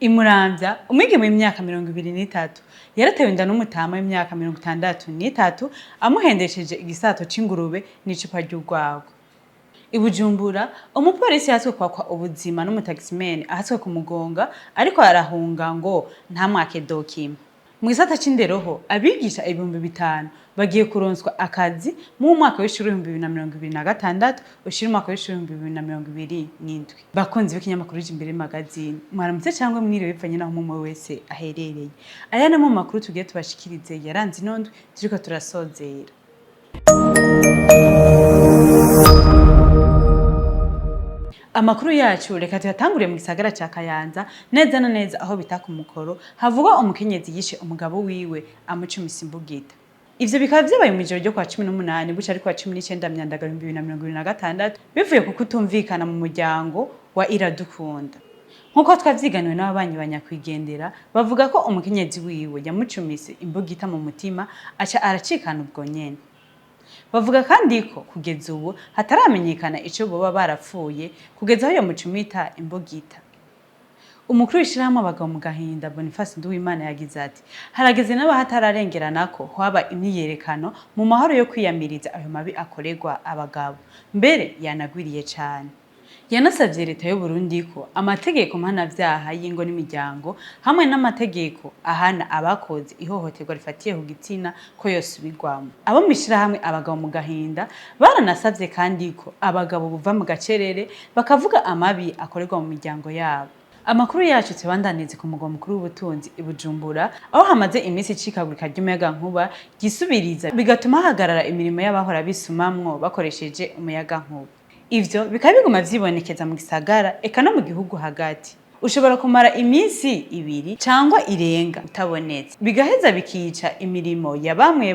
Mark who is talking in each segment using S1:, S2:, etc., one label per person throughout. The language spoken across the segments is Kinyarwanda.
S1: Imuramvya umwigeme w'imyaka 23 yaratewe inda n'umutama w'imyaka 63 amuhendesheje igisato c'ingurube n'icupa ry'urwagwa. Ibujumbura umupolisi yahatswe kwakwa ubuzima n'umutaximen ahatswe kumugonga ariko arahunga ngo ntamwake dokima. Mu gisata c'inderoho abigisha 5,000 bagiye kuronswa akazi mu mwaka w'ishuri 2026 ushira umwaka w'ishuri 2027. Bakunzi b'ikinyamakuru Jimbere magazine mwaramutse cyangwa mwiriwe bivanye naho umwe wese aherereye. Aya ni mu makuru tugiye tubashikirize yaranze inondwe turiko turasozera. Amakuru yacu reka tuyatangure mu gisagara ca Kayanza neza na neza aho bita ku Mukoro havugwa umukenyezi yishe umugabo wiwe amucumisa imbugita. Ivyo bikaba vyabaye mu ijoro ryo kwa 18 buca ari kwa 19 myandagaro 2026 bivuye ku kutumvikana mu muryango wa Iradukunda. Nkuko twavyiganiwe n'ababanyi banyakwigendera bavuga ko umukenyezi wiwe yamucumise imbugita mu mutima aca aracikana ubwo nyene. Bavuga kandi ko kugeza ubu hataramenyekana ico boba barapfuye kugeza aho yamucumita imbugita. Umukuru w'ishirahamwe abagabo mu gahinda Boniface Nduwimana yagize ati harageze n'aba hatararengerana ko haba imyiyerekano mu mahoro yo kwiyamiriza ayo mabi akorerwa abagabo mbere yanagwiriye cane. Yanasavye leta y'u Burundi ko amategeko mpanavyaha y'ingo n'imiryango hamwe n'amategeko ahana abakoze ihohoterwa rifatiye ku gitsina ko yosubirwamo. Abo mishirahamwe abagabo mu gahinda baranasavye kandi ko abagabo buva mu gacerere bakavuga amabi akorerwa mu miryango yabo. Amakuru yacu tubandanize ku mugwa mukuru w'ubutunzi Ibujumbura aho hamaze imisi cikagurika ry'umuyaga nkuba gisubiriza bigatuma hagarara imirimo y'abahora bisumamwo bakoresheje umuyaga nkuba. Ivyo bikaba biguma vyibonekeza mu gisagara eka no mu gihugu hagati. Ushobora kumara imisi 2 cyangwa irenga utabonetse. Bigaheza bikica imirimo ya bamwe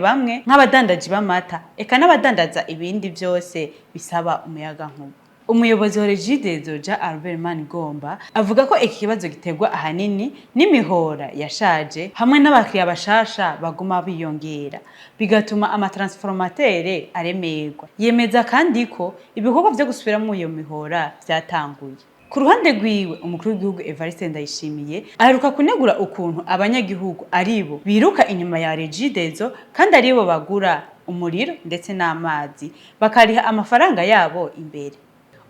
S1: nk'abadandaji b'amata eka n'abadandaza ibindi vyose bisaba umuyaga nkuba. Umuyobozi wa Regidezo ja Albert Manigomba avuga ko iki kibazo giterwa ahanini n'imihora yashaje hamwe n'abakiriya bashasha baguma biyongera bigatuma amatransformatere aremerwa. Yemeza kandi ko ibikorwa vyo gusubira mu iyo mihora vyatanguye. Ku ruhande rwiwe umukuru w'igihugu Evariste Ndayishimiye aheruka kunegura ukuntu abanyagihugu aribo biruka inyuma ya Regidezo kandi aribo bagura umuriro ndetse n'amazi bakariha amafaranga yabo imbere.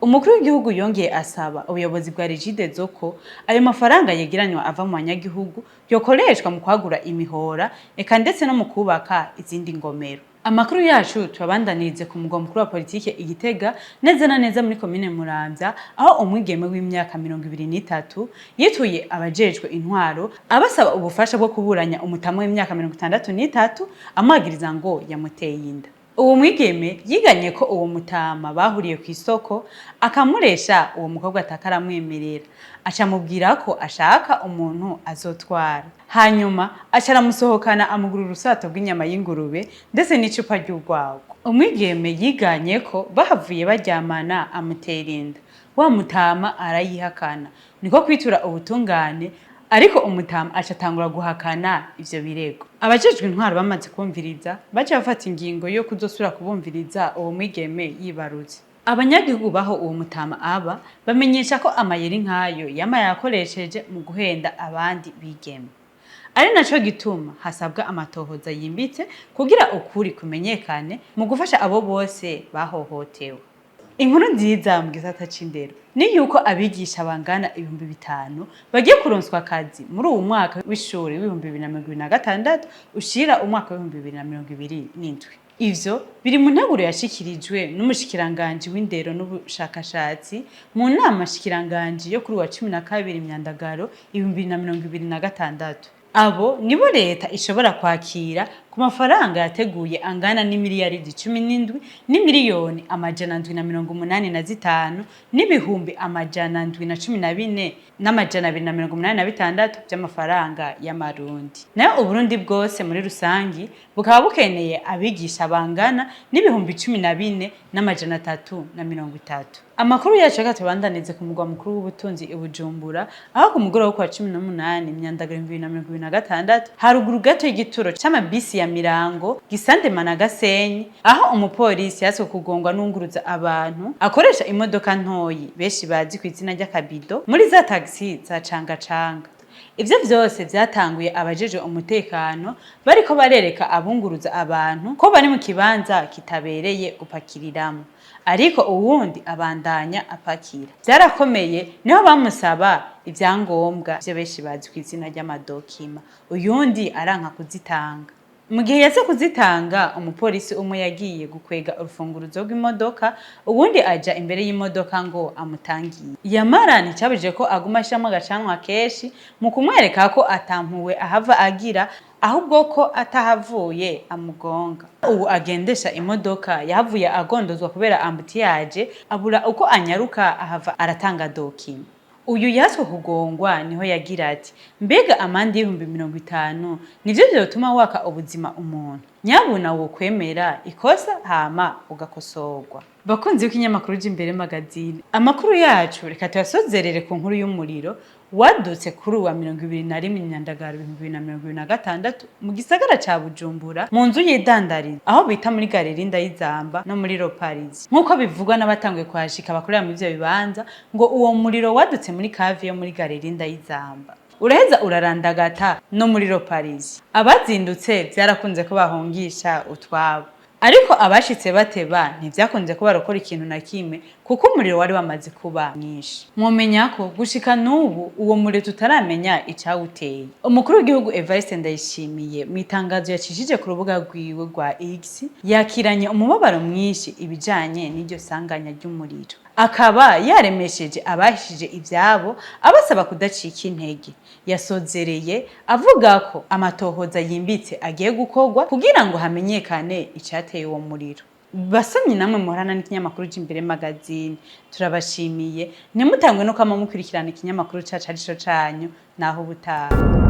S1: Umukuru w'igihugu yongeye asaba ubuyobozi bwa Regidezo ko ayo mafaranga yegeranywa ava mu banyagihugu yokoreshwa mu kwagura imihora eka ndetse no mu kubaka izindi ngomero. Amakuru yacu tubandanize ku mugwa mukuru wa politike Igitega neza na neza muri komine Muramvya aho umwigeme w'imyaka 23 yituye abajejwe intwaro abasaba ubufasha bwo kuburanya umutamo w'imyaka 63 amwagiriza ngo yamuteye inda. Uwo mwigeme yiganye ko uwo mutama bahuriye ku isoko akamuresha uwo mukobwa atakaramwemerera acamubwira ko ashaka umuntu azotwara hanyuma acaramusohokana amugura urusato rw'inyama y'ingurube ndetse n'icupa ry'urwagwa. Umwigeme yiganye ko bahavuye baryamana amutera inda wa mutama arayihakana niko kwitura ubutungane ariko umutama acatangura guhakana ivyo birego. Abajejwe intwaro bamaze kumviriza baje bafata ingingo yo kuzosura kubumviriza uwo mwigeme yibarutse. Abanyagihugu baho uwo mutama aba bamenyesha ko amayeri nkayo yama yakoresheje mu guhenda abandi bigeme. Ari naco gituma hasabwa amatohoza yimbitse kugira ukuri kumenyekane mu gufasha abo bose bahohotewe. Inkuru nziza mu gisata c'indero ni yuko abigisha bangana 5,000 bagiye kuronswa akazi muri uwo mwaka w'ishuri 2026 ushira umwaka wa 2027. Ivyo biri mu nteguro yashikirijwe n'umushikiranganje w'indero n'ubushakashatsi mu nama shikiranganje yo kuri wa 12 myandagaro 2026. Abo nibo leta ishobora kwakira ku mafaranga yateguye angana n'imiliyaridi 17 n'imiliyoni 785 n'ibihumbi 714 n'amajana 286 by'amafaranga y'amarundi. Nayo Uburundi bwose muri rusangi bukaba bukeneye abigisha bangana n'ibihumbi 14 n'amajana 330. Amakuru yacu akatubandanize ku mugwa mukuru w'ubutunzi Ibujumbura aho ku mugoroba kwa 18 myandagaro 2026 haruguru gato y'igituro c'amabisi ya Mirango Gisande Managasenyi aho umupolisi yaswe kugongwa n'unguruza abantu akoresha imodoka ntoyi beshi bazi ku izina ry'akabido muri za taxi za canga. ivyo vyose vyatanguye abajeje umutekano bariko barereka abunguruza abantu ko bari mu kibanza kitabereye gupakiriramwo, ariko uwundi abandanya apakira. Vyarakomeye niho bamusaba ivyangombwa vyo benshi bazi kw'izina ry'amadokima, uyundi aranka kuzitanga. Mu gihe yaze kuzitanga, umupolisi umwe yagiye gukwega urufunguruzo rw'imodoka, uwundi aja imbere y'imodoka ngo amutangiye. Yamara nticabujije ko aguma ashiramwo agacanwa kenshi mu kumwereka ko atampuwe ahava agira, ahubwo ko atahavuye amugonga. Ubu agendesha imodoka yahavuye agondozwa kubera ambutiyaje, abura uko anyaruka ahava aratanga dokima. Uyu yaswe kugongwa niho yagira ati mbega amande y'ibihumbi 50 nivyo vyotuma waka ubuzima umuntu, nyabuna wo kwemera ikosa hama ugakosorwa. Bakunzi w'ikinyamakuru Jimbere magazine, amakuru yacu reka tuyasozerere ku nkuru y'umuriro wadutse kuri wa 21 Nyandagaro 2026 mu gisagara ca Bujumbura mu nzu y'idandarizo aho bita muri Galeri Ndayizamba no muri Paris. Nkuko bivugwa n'abatanguye kwashika bakorera mu ivyo bibanza ngo uwo muriro wadutse muri cave yo muri Galeri Ndayizamba uraheza urarandagata no muri Paris. Abazindutse vyarakunze ko bahungisha utwabo, ariko abashitse bateba ntivyakunze ko barokora ikintu na kimwe kuko umuriro wari wamaze kuba mwinshi. Mwomenya ko gushika n'ubu uwo muriro tutaramenya icawuteye. Umukuru w'igihugu Evariste Ndayishimiye mu itangazo yacishije ku rubuga rwiwe rwa X yakiranye umubabaro mwinshi ibijanye n'iryo sanganya ry'umuriro, akaba yaremesheje abahishije ivyabo abasaba kudacika intege. Yasozereye avuga ko amatohoza yimbitse agiye gukorwa kugira ngo hamenyekane icateye uwo muriro. Basomyi namwe muhorana n'ikinyamakuru Jimbere magazine, turabashimiye. Ntimutangwe no kwama mukurikirana ikinyamakuru cacu arico canyu, naho ubutaha.